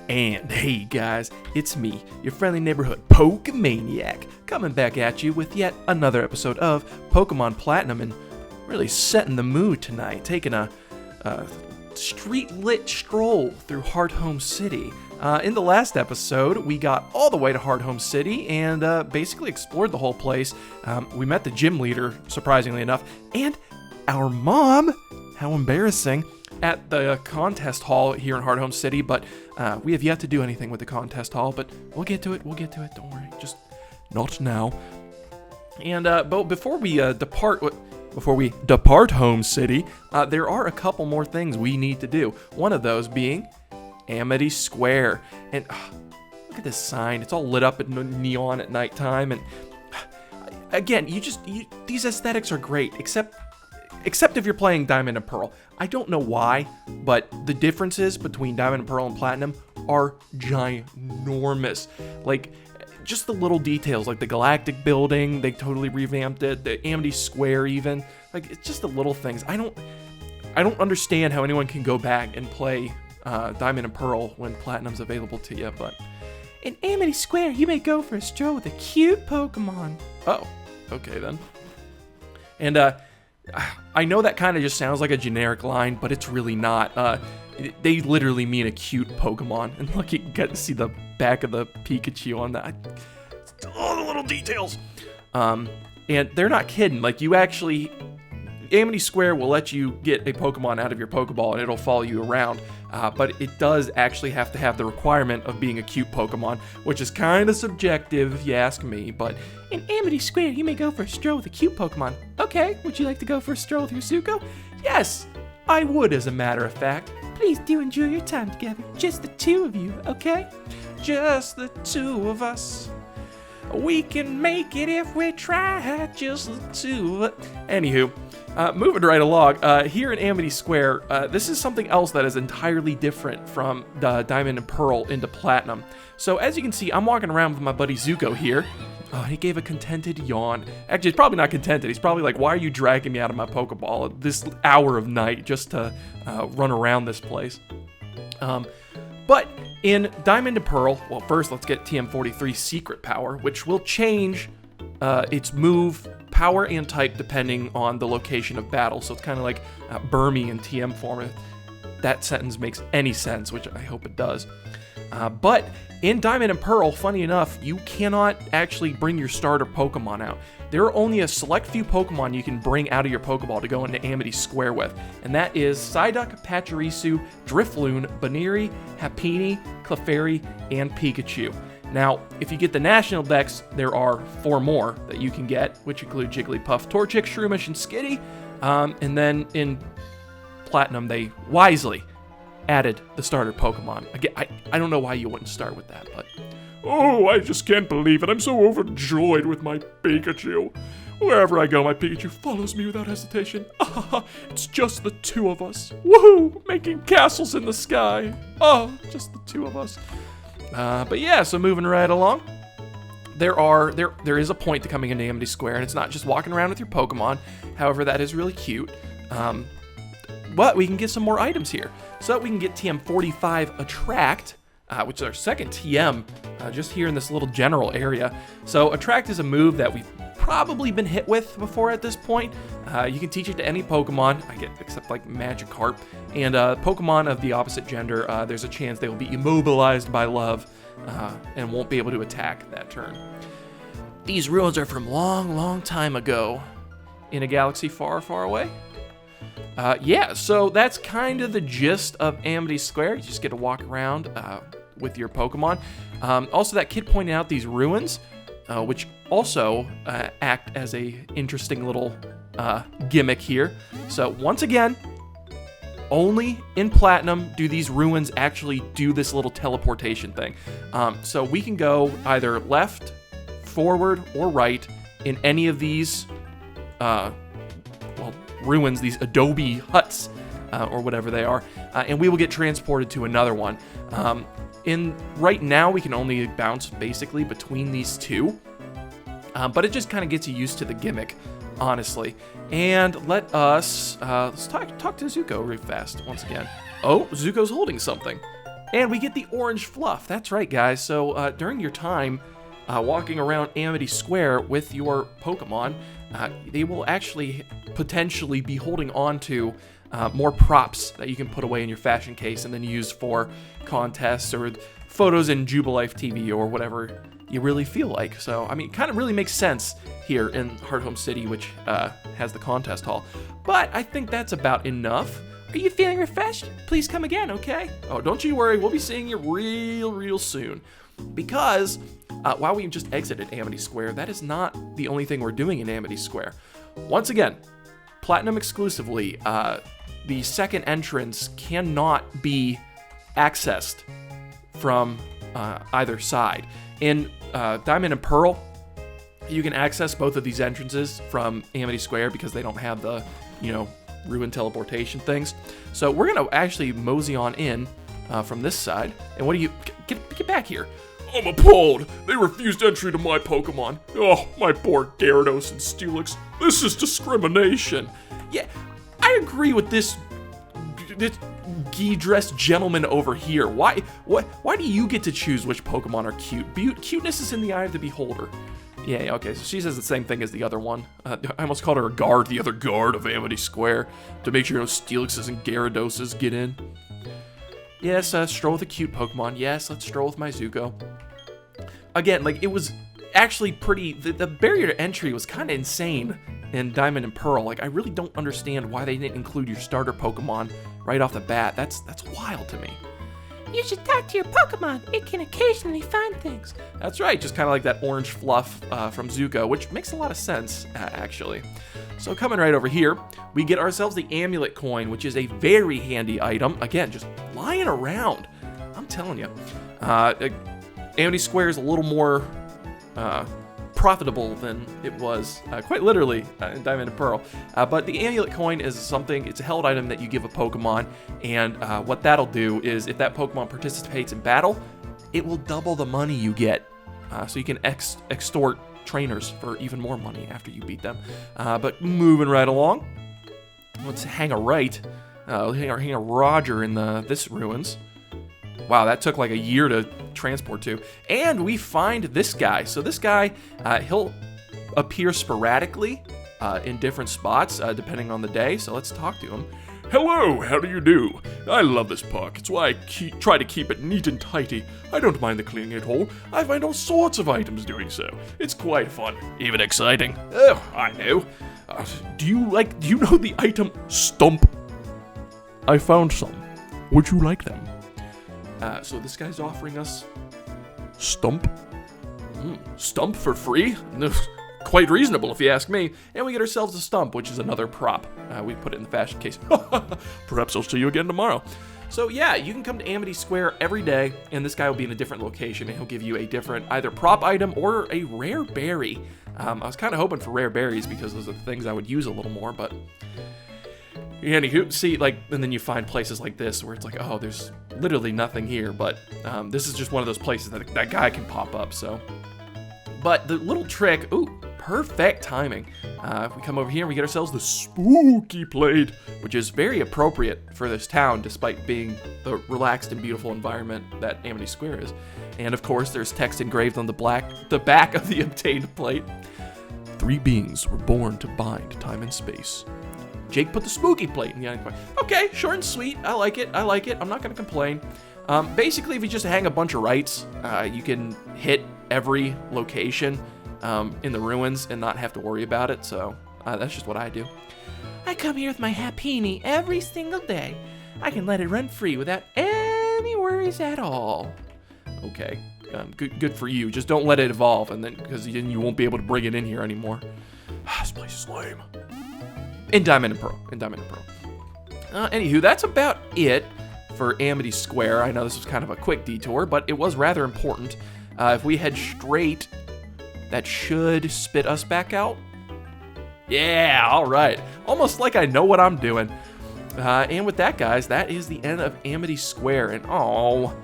And hey guys, it's me, your friendly neighborhood Pokemaniac, coming back at you with yet another episode of Pokemon Platinum, and really setting the mood tonight, taking a street-lit stroll through Hearthome City. In the last episode, we got all the way to Hearthome City and basically explored the whole place. We met the gym leader, surprisingly enough, and our mom, how embarrassing, at the contest hall here in Hearthome City, but we have yet to do anything with the contest hall, but we'll get to it, don't worry, just not now. And but before we depart Home City, there are a couple more things we need to do. One of those being Amity Square. And look at this sign, it's all lit up in neon at nighttime, and again, these aesthetics are great, except if you're playing Diamond and Pearl. I don't know why, but the differences between Diamond and Pearl and Platinum are ginormous. Like, just the little details, like the Galactic Building, they totally revamped it, the Amity Square even. Like, it's just the little things. I don't understand how anyone can go back and play Diamond and Pearl when Platinum's available to you, but in Amity Square, you may go for a stroll with a cute Pokemon. Oh, okay then. And I know that kind of just sounds like a generic line, but it's really not. They literally mean a cute Pokemon. And look, you get to see the back of the Pikachu on that. All the little details. And they're not kidding. Like, you actually, Amity Square will let you get a Pokemon out of your Pokeball and it'll follow you around. But it does actually have to have the requirement of being a cute Pokemon, which is kind of subjective if you ask me. But in Amity Square, you may go for a stroll with a cute Pokemon. Okay, would you like to go for a stroll with your Zuko? Yes, I would, as a matter of fact. Please do enjoy your time together. Just the two of you, okay? Just the two of us. We can make it if we try, just the two of us. Anywho, moving right along, here in Amity Square, this is something else that is entirely different from the Diamond and Pearl into Platinum. So as you can see, I'm walking around with my buddy Zuko here. He gave a contented yawn. Actually, he's probably not contented. He's probably like, why are you dragging me out of my Pokeball at this hour of night just to run around this place? But in Diamond and Pearl, well, first let's get TM43's Secret Power, which will change its move, power, and type depending on the location of battle. So it's kind of like Burmy in TM form. If that sentence makes any sense, which I hope it does. But in Diamond and Pearl, funny enough, you cannot actually bring your starter Pokemon out. There are only a select few Pokemon you can bring out of your Pokeball to go into Amity Square with, and that is Psyduck, Pachirisu, Drifloon, Baneri, Happiny, Clefairy, and Pikachu. Now, if you get the National Dex, there are 4 more that you can get, which include Jigglypuff, Torchic, Shroomish, and Skitty. And then in Platinum, they wisely added the starter Pokemon. Again, I don't know why you wouldn't start with that, but oh, I just can't believe it. I'm so overjoyed with my Pikachu. Wherever I go, my Pikachu follows me without hesitation. It's just the two of us. Woohoo! Making castles in the sky. Oh, just the two of us. But yeah, so moving right along. There is a point to coming into Amity Square, and it's not just walking around with your Pokemon. However, that is really cute. But we can get some more items here. So we can get TM45 Attract, which is our second TM, just here in this little general area. So Attract is a move that we've probably been hit with before at this point. You can teach it to any Pokemon, except like Magikarp, and Pokemon of the opposite gender, there's a chance they will be immobilized by love and won't be able to attack that turn. These ruins are from long, long time ago in a galaxy far, far away. Yeah, so that's kind of the gist of Amity Square. You just get to walk around with your Pokemon. Also, that kid pointed out these ruins, which also act as a interesting little gimmick here. So once again, only in Platinum do these ruins actually do this little teleportation thing. So we can go either left, forward, or right in any of these ruins, these adobe huts, or whatever they are, and we will get transported to another one. Right now, we can only bounce basically between these two, but it just kind of gets you used to the gimmick, honestly. And let's talk to Zuko real fast once again. Oh, Zuko's holding something. And we get the orange fluff. That's right, guys. So during your time walking around Amity Square with your Pokemon, they will actually potentially be holding on to more props that you can put away in your fashion case and then use for contests or photos in Jubilife TV or whatever you really feel like. So, I mean, it kind of really makes sense here in Hearthome City, which has the contest hall. But I think that's about enough. Are you feeling refreshed? Please come again, okay? Oh, don't you worry. We'll be seeing you real soon. Because while we just exited Amity Square, that is not the only thing we're doing in Amity Square. Once again, Platinum exclusively, the second entrance cannot be accessed from either side. In Diamond and Pearl, you can access both of these entrances from Amity Square because they don't have the, ruined teleportation things. So we're going to actually mosey on in from this side. And what do you... Get back here. I'm appalled. They refused entry to my Pokemon. Oh, my poor Gyarados and Steelix. This is discrimination. Yeah, I agree with this gi-dressed gentleman over here. Why do you get to choose which Pokemon are cute? Cuteness is in the eye of the beholder. Yeah, okay, so she says the same thing as the other one. I almost called her a guard, the other guard of Amity Square, to make sure no Steelixes and Gyaradoses get in. Yes, stroll with a cute Pokemon. Yes, let's stroll with my Zuko. Again, it was actually pretty... The barrier to entry was kind of insane in Diamond and Pearl. I really don't understand why they didn't include your starter Pokemon right off the bat. That's wild to me. You should talk to your Pokemon. It can occasionally find things. That's right, just kind of like that orange fluff from Zuko, which makes a lot of sense, actually. So coming right over here, we get ourselves the Amulet Coin, which is a very handy item. Again, just lying around. I'm telling you. Amity Square is a little more profitable than it was, quite literally, in Diamond and Pearl. But the Amulet Coin is something, it's a held item that you give a Pokemon, and what that'll do is if that Pokemon participates in battle, it will double the money you get. So you can extort trainers for even more money after you beat them. But moving right along, let's hang a right. Hang a Roger in this ruins. Wow, that took like a year to transport to. And we find this guy. So this guy, he'll appear sporadically in different spots depending on the day. So let's talk to him. Hello, how do you do? I love this park. It's why I try to keep it neat and tidy. I don't mind the cleaning at all. I find all sorts of items doing so. It's quite fun, even exciting. Oh, I know. Do you know the item Stump? I found some. Would you like them? So this guy's offering us Stump. Stump for free? Quite reasonable if you ask me. And we get ourselves a Stump, which is another prop. We put it in the fashion case. Perhaps I'll see you again tomorrow. So yeah, you can come to Amity Square every day, and this guy will be in a different location, and he'll give you a different either prop item or a rare berry. I was kind of hoping for rare berries because those are the things I would use a little more, but... Anywho, see, and then you find places like this where it's like, oh, there's literally nothing here, but this is just one of those places that guy can pop up, so. But the little trick, perfect timing. If we come over here and we get ourselves the Spooky Plate, which is very appropriate for this town, despite being the relaxed and beautiful environment that Amity Square is. And of course, there's text engraved on the back of the obtained plate. 3 beings were born to bind time and space. Jake put the Spooky Plate in the item coin. Okay, short and sweet. I like it. I'm not going to complain. Basically, if you just hang a bunch of rights, you can hit every location in the ruins and not have to worry about it. So that's just what I do. I come here with my Happiny every single day. I can let it run free without any worries at all. Okay, good for you. Just don't let it evolve, and then because then you won't be able to bring it in here anymore. This place is lame. In Diamond and Pearl. Anywho, that's about it for Amity Square. I know this was kind of a quick detour, but it was rather important. If we head straight, that should spit us back out. Yeah, all right. Almost like I know what I'm doing. And with that, guys, that is the end of Amity Square. And oh,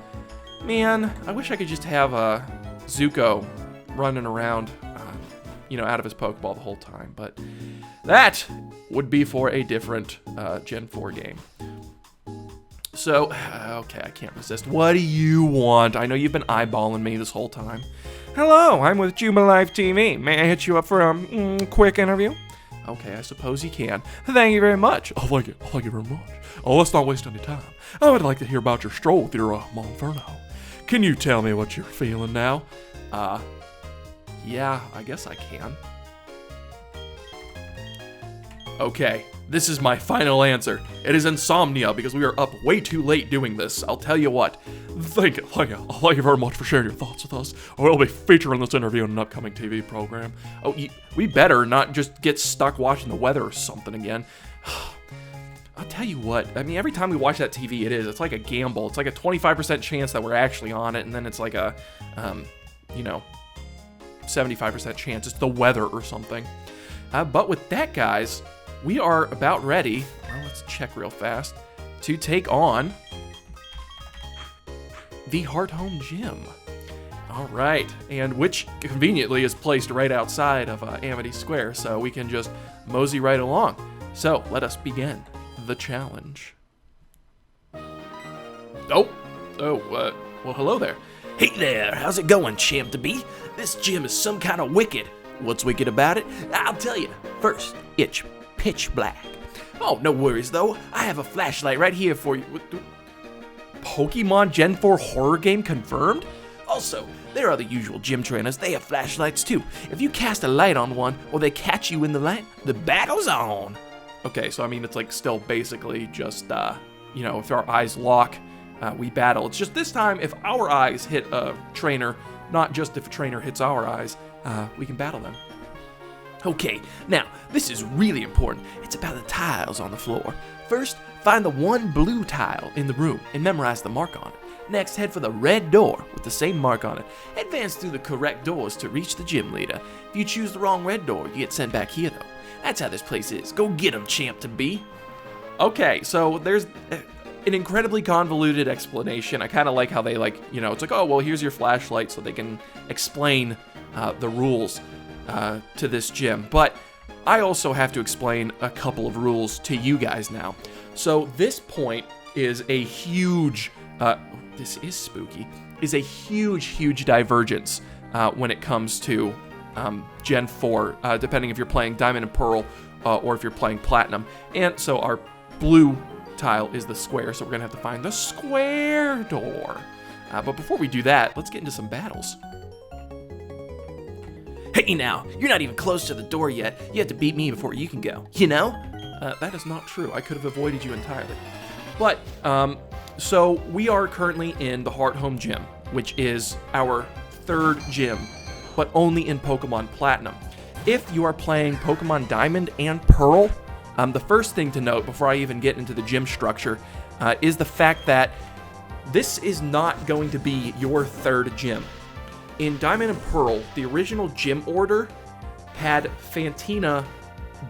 man, I wish I could just have Zuko running around, out of his Pokeball the whole time. But that would be for a different Gen 4 game. So, okay, I can't resist. What do you want? I know you've been eyeballing me this whole time. Hello, I'm with Jubilife TV. May I hit you up for a quick interview? Okay, I suppose you can. Thank you very much. I like it. Thank you very much. Oh, let's not waste any time. I would like to hear about your stroll with your Monferno. Can you tell me what you're feeling now? Yeah, I guess I can. Okay, this is my final answer. It is insomnia because we are up way too late doing this. I'll tell you what. Thank you. Thank you very much for sharing your thoughts with us. We'll be featuring this interview in an upcoming TV program. Oh, we better not just get stuck watching the weather or something again. I'll tell you what. I mean, every time we watch that TV, it's like a gamble. It's like a 25% chance that we're actually on it, and then it's like a, 75% chance it's the weather or something. But with that, guys, we are about ready. Well, let's check real fast to take on the Hearthome Gym. All right, and which conveniently is placed right outside of Amity Square, so we can just mosey right along. So let us begin the challenge. Well, hello there. Hey there, how's it going, champ to be? This gym is some kind of wicked. What's wicked about it? I'll tell you. First, it's pitch black. Oh, no worries though. I have a flashlight right here for you. Pokemon Gen 4 horror game confirmed? Also, there are the usual gym trainers. They have flashlights too. If you cast a light on one, or they catch you in the light, the battle's on. Okay, so I mean, it's like still basically just, if our eyes lock, we battle. It's just this time, if our eyes hit a trainer, not just if a trainer hits our eyes, we can battle them. Okay, now, this is really important. It's about the tiles on the floor. First, find the one blue tile in the room and memorize the mark on it. Next, head for the red door with the same mark on it. Advance through the correct doors to reach the gym leader. If you choose the wrong red door, you get sent back here, though. That's how this place is. Go get 'em, champ to be. Okay, so there's an incredibly convoluted explanation. I kind of like how they it's like, oh, well, here's your flashlight so they can explain the rules to this gym. But I also have to explain a couple of rules to you guys now. So this point is a huge, this is spooky, is a huge divergence when it comes to Gen 4, depending if you're playing Diamond and Pearl or if you're playing Platinum. And so our blue tile is the square, so we're gonna have to find the square door. But before we do that, let's get into some battles. Hey now, you're not even close to the door yet. You have to beat me before you can go, you know? That is not true. I could have avoided you entirely. But, so we are currently in the Hearthome Gym, which is our third gym, but only in Pokemon Platinum. If you are playing Pokemon Diamond and Pearl, the first thing to note before I even get into the gym structure is the fact that this is not going to be your third gym. In Diamond and Pearl, the original gym order had Fantina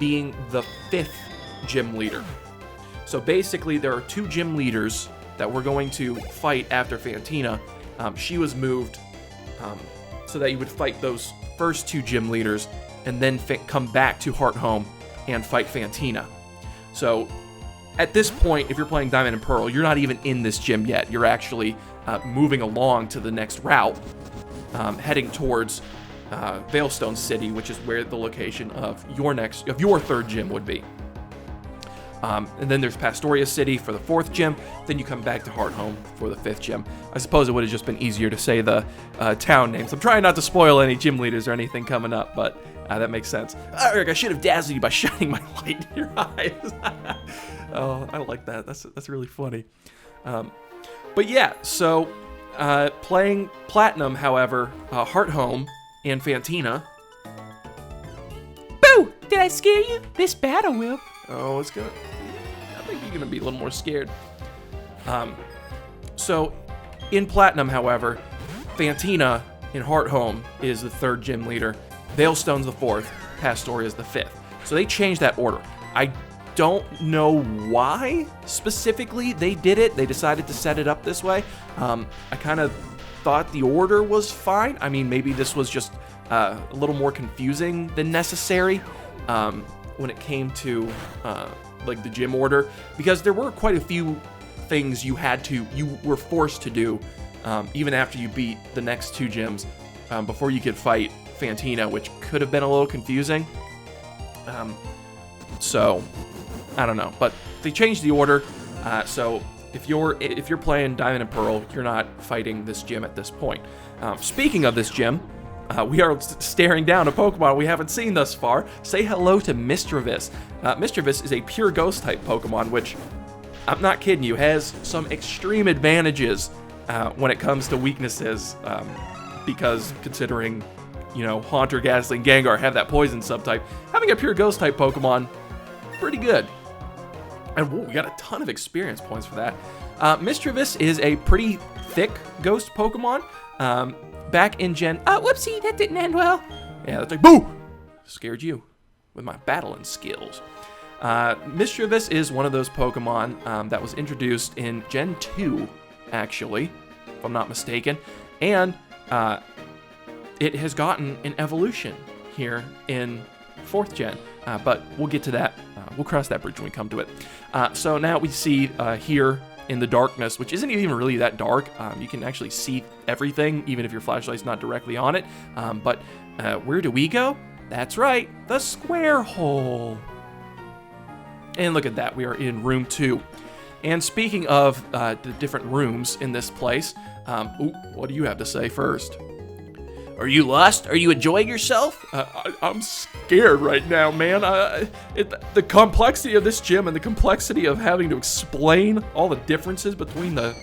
being the 5th gym leader. So basically, there are 2 gym leaders that we're going to fight after Fantina. She was moved so that you would fight those first 2 gym leaders and then come back to Hearthome and fight Fantina. So at this point, if you're playing Diamond and Pearl, you're not even in this gym yet. You're actually moving along to the next route, heading towards Veilstone City, which is where the location of your third gym would be. And then there's Pastoria City for the 4th gym. Then you come back to Hearthome for the 5th gym. I suppose it would have just been easier to say the town names. I'm trying not to spoil any gym leaders or anything coming up, but that makes sense. Eric, I should have dazzled you by shining my light in your eyes. Oh, I like that. That's really funny. But yeah, so playing Platinum, however, Hearthome and Fantina. Boo! Did I scare you? This battle will. Oh, it's gonna. I think you're gonna be a little more scared. So, in Platinum, however, Fantina in Hearthome is the 3rd gym leader. Veilstone's the 4th. Pastoria's the 5th. So they changed that order. I don't know why specifically they did it. They decided to set it up this way. I kind of thought the order was fine. I mean, maybe this was just a little more confusing than necessary when it came to like the gym order, because there were quite a few things you were forced to do, even after you beat the next 2 gyms, before you could fight Fantina, which could have been a little confusing. So I don't know, but they changed the order. So if you're playing Diamond and Pearl, you're not fighting this gym at this point. Speaking of this gym, we are staring down a Pokemon we haven't seen thus far. Say hello to Mischievous. Mischievous is a pure ghost type Pokemon, which, I'm not kidding you, has some extreme advantages when it comes to weaknesses, because considering, Haunter, Ghastly, and Gengar have that poison subtype, having a pure ghost type Pokemon, pretty good. And whoa, we got a ton of experience points for that. Mischievous is a pretty thick ghost Pokemon. Back in Gen... Oh, whoopsie, that didn't end well. Yeah, that's like, boo! Scared you with my battling skills. Mischievous is one of those Pokemon that was introduced in Gen 2, actually, if I'm not mistaken. And it has gotten an evolution here in 4th Gen. But we'll get to that. We'll cross that bridge when we come to it. So now we see here in the darkness, which isn't even really that dark. You can actually see everything, even if your flashlight's not directly on it. But where do we go? That's right, the square hole. And look at that, we are in room 2. And speaking of the different rooms in this place, what do you have to say first? Are you lost? Are you enjoying yourself? I'm scared right now, man. The complexity of this gym and the complexity of having to explain all the differences between the...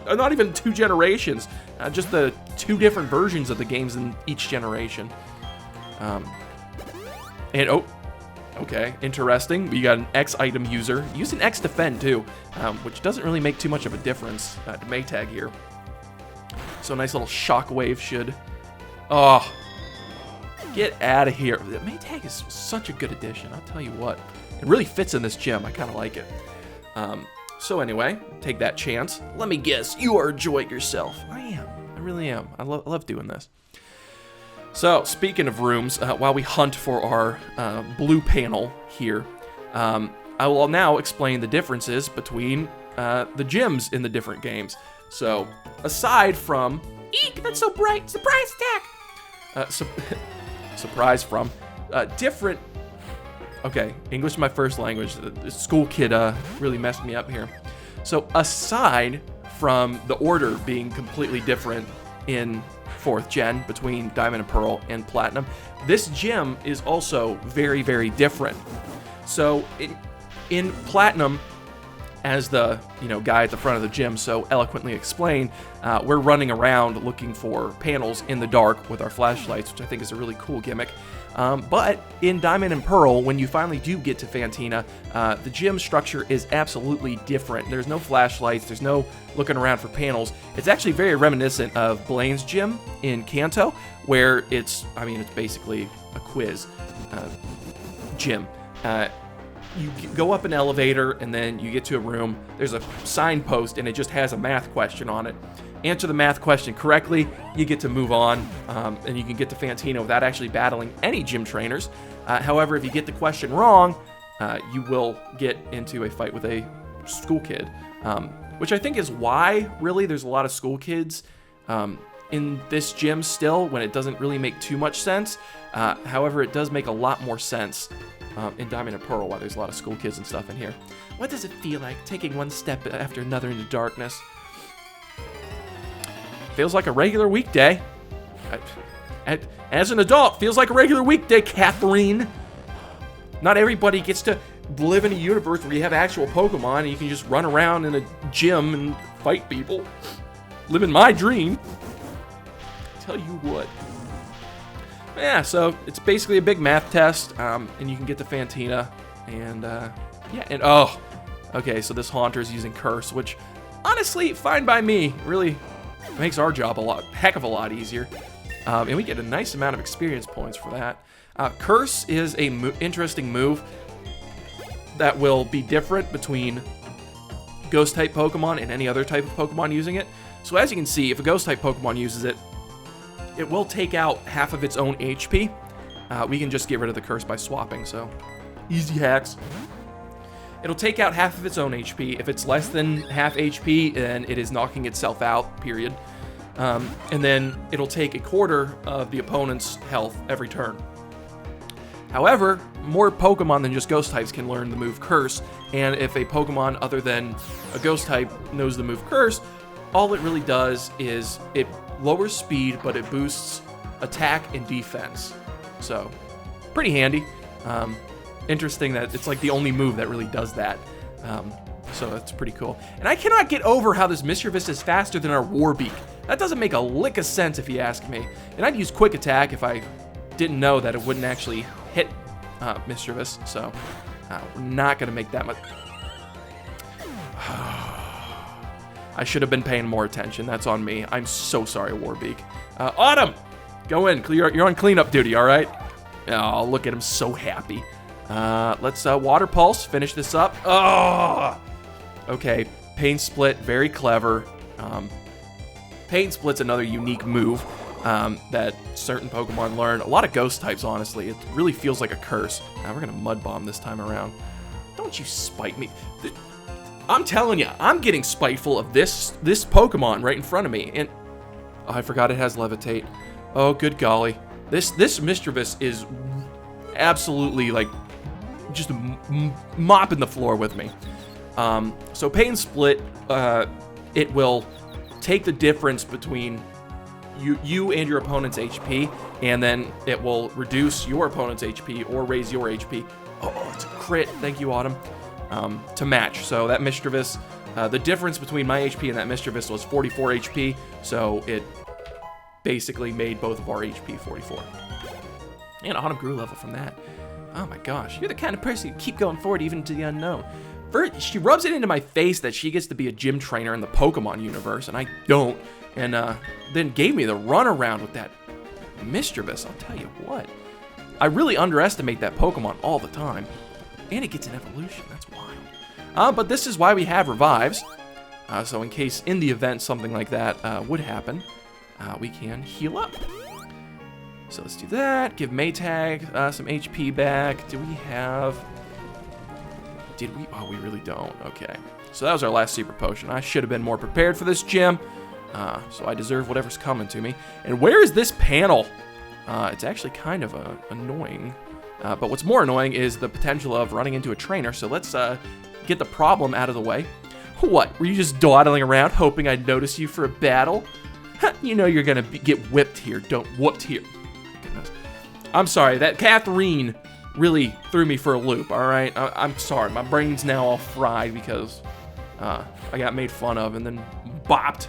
not even 2 generations, just the 2 different versions of the games in each generation. Okay, interesting. We got an X item user. Use an X defend too, which doesn't really make too much of a difference to Maytag here. So a nice little shockwave should... Oh, get out of here. The Maytag is such a good addition, I'll tell you what. It really fits in this gym, I kind of like it. So anyway, take that chance. Let me guess, you are enjoying yourself. I am, I really am. I love doing this. So, speaking of rooms, while we hunt for our blue panel here, I will now explain the differences between the gyms in the different games. So, aside from... Eek, that's so bright! Surprise attack! Surprise from different... Okay, English is my first language. The school kid really messed me up here. So aside from the order being completely different in 4th Gen between Diamond and Pearl and Platinum, this gym is also very, very different. So in Platinum, as the guy at the front of the gym so eloquently explained, we're running around looking for panels in the dark with our flashlights, which I think is a really cool gimmick. But in Diamond and Pearl, when you finally do get to Fantina, the gym structure is absolutely different. There's no flashlights, there's no looking around for panels. It's actually very reminiscent of Blaine's gym in Kanto, where it's basically a quiz gym. You go up an elevator and then you get to a room. There's a signpost and it just has a math question on it. Answer the math question correctly, you get to move on, and you can get to Fantina without actually battling any gym trainers. However, if you get the question wrong, you will get into a fight with a school kid, which I think is why, really, there's a lot of school kids in this gym still, when it doesn't really make too much sense. However, it does make a lot more sense in Diamond and Pearl, why there's a lot of school kids and stuff in here. What does it feel like, taking one step after another into darkness? Feels like a regular weekday. As an adult, feels like a regular weekday, Catherine. Not everybody gets to live in a universe where you have actual Pokemon and you can just run around in a gym and fight people. Living my dream. Tell you what. Yeah, so it's basically a big math test, and you can get to Fantina, and okay, so this Haunter is using Curse, which honestly, fine by me. Really makes our job heck of a lot easier, and we get a nice amount of experience points for that. Curse is a interesting move that will be different between Ghost type Pokemon and any other type of Pokemon using it. So as you can see, if a Ghost type Pokemon uses it, it will take out half of its own HP. We can just get rid of the Curse by swapping, so easy hacks. It'll take out half of its own HP. If it's less than half HP, then it is knocking itself out, period. And then it'll take a quarter of the opponent's health every turn. However, more Pokemon than just Ghost types can learn the move Curse, and if a Pokemon other than a Ghost type knows the move Curse, all it really does is it lowers speed, but it boosts attack and defense. So, pretty handy. Interesting that it's like the only move that really does that. So that's pretty cool. And I cannot get over how this Mischievous is faster than our Warbeak. That doesn't make a lick of sense if you ask me. And I'd use Quick Attack if I didn't know that it wouldn't actually hit Mischievous. So we're not going to make that much. I should have been paying more attention. That's on me. I'm so sorry, Warbeak. Autumn! Go in. You're on cleanup duty, all right? Oh, look at him, so happy. Let's Water Pulse, finish this up. Oh! Okay, Pain Split, very clever. Pain Split's another unique move that certain Pokemon learn. A lot of Ghost types, honestly. It really feels like a curse. Now we're gonna Mud Bomb this time around. Don't you spite me. I'm telling you, I'm getting spiteful of this Pokemon right in front of me. And oh, I forgot it has Levitate. Oh, good golly. This Mischievous is absolutely like just mopping the floor with me. So Pain Split, it will take the difference between you and your opponent's HP, and then it will reduce your opponent's HP or raise your HP. Oh, it's a crit. Thank you, Autumn. To match. So that Mischievous, the difference between my HP and that Mischievous was 44 HP, so it basically made both of our HP 44. And Autumn grew level from that. Oh my gosh, you're the kind of person who keep going forward even to the unknown. First, she rubs it into my face that she gets to be a gym trainer in the Pokemon universe, and I don't. And then gave me the runaround with that Mischievous. I'll tell you what. I really underestimate that Pokemon all the time. And it gets an evolution. That's wild. But this is why we have revives. So in case, in the event, something like that would happen, we can heal up. So let's do that. Give Maytag some HP back. Do we have... Did we? Oh, we really don't. Okay. So that was our last Super Potion. I should have been more prepared for this gym. So I deserve whatever's coming to me. And where is this panel? It's actually kind of annoying. But what's more annoying is the potential of running into a trainer. So let's get the problem out of the way. What? Were you just dawdling around hoping I'd notice you for a battle? You know you're going to get whipped here. Don't whooped here. Goodness. I'm sorry. That Catherine really threw me for a loop, all right? I'm sorry. My brain's now all fried because I got made fun of and then bopped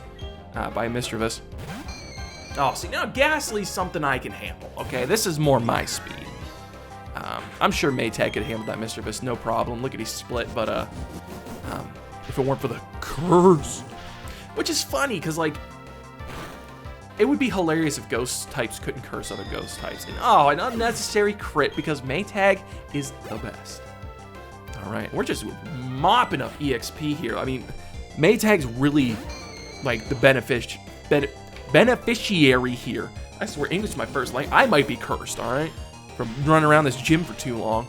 by Mischievous. Oh, see, now Ghastly's something I can handle, okay? This is more my speed. I'm sure Maytag could handle that Mischievous, no problem. Look at he split, but if it weren't for the curse, which is funny because like it would be hilarious if Ghost types couldn't curse other Ghost types. And oh, an unnecessary crit because Maytag is the best. All right, we're just mopping up EXP here. I mean, Maytag's really like the beneficiary here. I swear, English is my first language. I might be cursed, all right? From running around this gym for too long.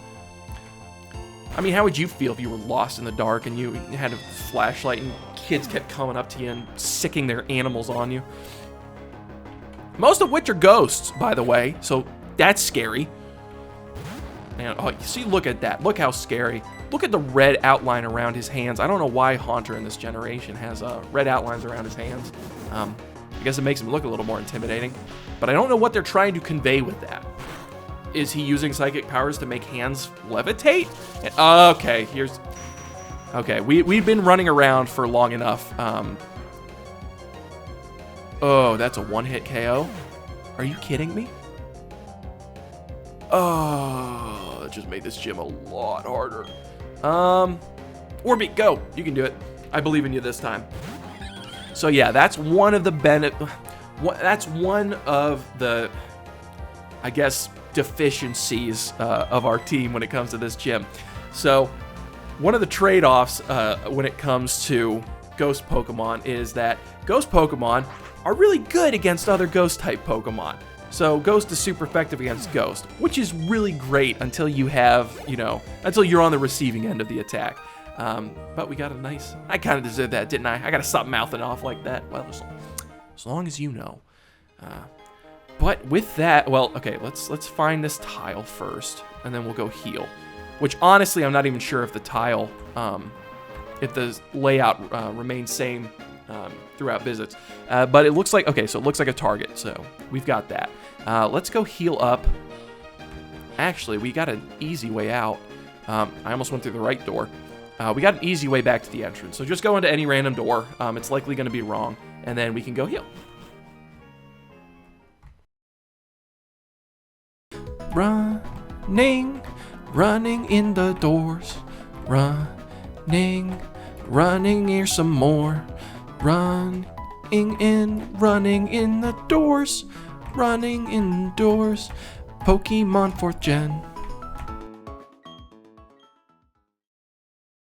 I mean, how would you feel if you were lost in the dark and you had a flashlight and kids kept coming up to you and sicking their animals on you? Most of which are ghosts, by the way, so that's scary. And oh, you see, look at that. Look how scary. Look at the red outline around his hands. I don't know why Haunter in this generation has red outlines around his hands. I guess it makes him look a little more intimidating. But I don't know what they're trying to convey with that. Is he using psychic powers to make hands levitate? Okay, here's... Okay, we've been running around for long enough. Oh, that's a one-hit KO? Are you kidding me? Oh, that just made this gym a lot harder. Orbeat, go. You can do it. I believe in you this time. So yeah, that's one of the that's one of the, I guess, deficiencies of our team when it comes to this gym. So one of the trade-offs when it comes to Ghost Pokemon is that Ghost Pokemon are really good against other Ghost-type Pokemon. So Ghost is super effective against Ghost, which is really great until you have, until you're on the receiving end of the attack. But we got a nice, I kind of deserved that, didn't I? I got to stop mouthing off like that. Well, as long as you know. But with that, well, okay, let's find this tile first, and then we'll go heal. Which, honestly, I'm not even sure if the tile, if the layout remains same throughout visits. But it looks like, okay, so it looks like a target, so we've got that. Let's go heal up. Actually, we got an easy way out. I almost went through the right door. We got an easy way back to the entrance, so just go into any random door. It's likely going to be wrong, and then we can go heal. Running in the doors. Running here some more. Running in the doors. Running indoors. Pokemon 4th Gen.